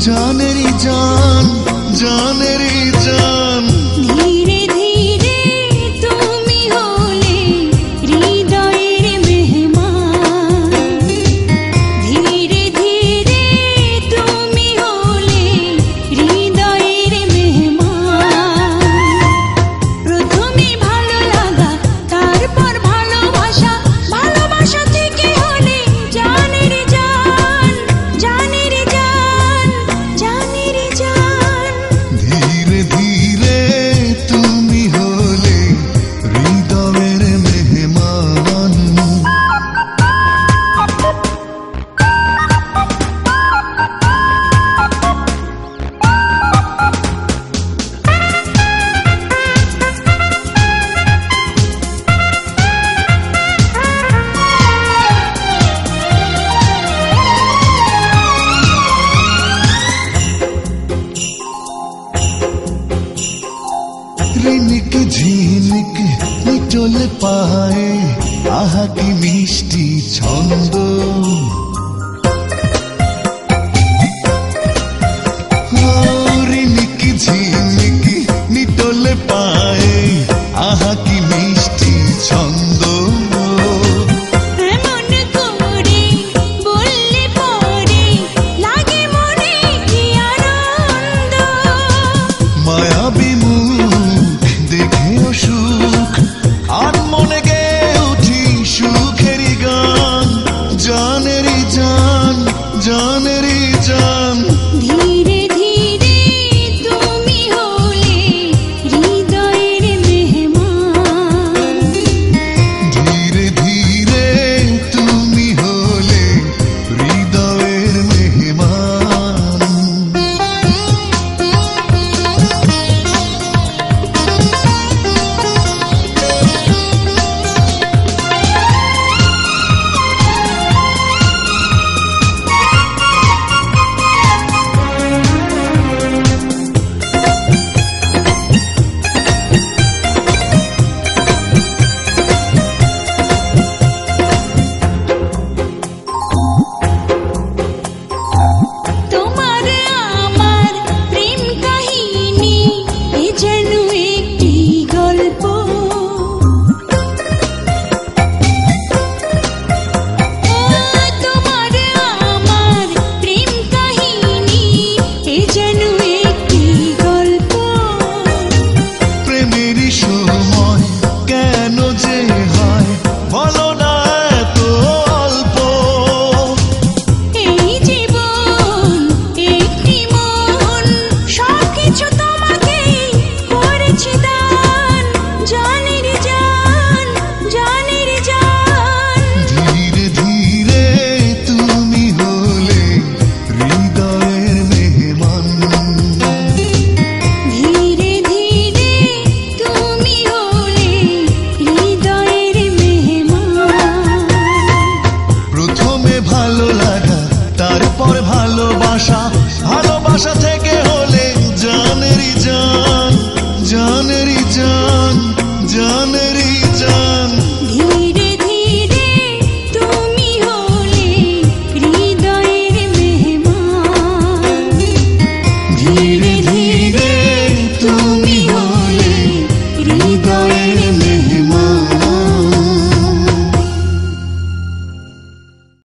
জানেরই জান, জানেরই জান। ধীরে ধীরে তুমি হলে হৃদয়ের মেহমান, ধীরে ধীরে তুমি হলে হৃদয়ের মেহমান। প্রথমে ভালো লাগা, তারপর ভালোবাসা, ভালোবাসা থেকে হলে জানের জান, জানের জান, জানের জান। ধীরে ধীরে তুমি হলে হৃদয়ের মেহমান। রিনিক ঝিনিক নিটোলে পায়ে, আহা কি মিষ্টি ছন্দ। রিনিক ঝিনিক নিটোলে পায়ে, আহা কি মিষ্টি ছন্দ। এমন করে বললে পরে লাগে মনে কি আনন্দ। মায়াবী মুখ দেখেও সুখ, আর মনে গে উঠি সুখেরই গান। জানেরই জান, জানেরই জান। ধীরে ধীরে তুমি হলে হৃদয়ের মেহমান, ধীরে ধীরে তুমি হলে হৃদয়ের মেহমান। তোমার আমার প্রেম কাহিনী এ যেন একটি গল্প। তোমার আমার প্রেম কাহিনী এ যেন একটি গল্প। প্রেমেরই সময় কেন যে হয় বলো না এত অল্প। এই জীবন একটি মন, সবকিছু তোমাকে করেছি দান। জানের জান, জানের জান। ধীরে ধীরে তুমি হলে হৃদয়ের মেহমান। ধীরে ধীরে তুমি হলে হৃদয়ের মেহমান। প্রথমে ভালো লাগা, তারপর ভালোবাসা, ভালোবাসা থেকে হলে জানেরই জান, জানেরই জান, জানেরই জান। ধীরে ধীরে তুমি হলে হৃদয়ের মেহমান, ধীরে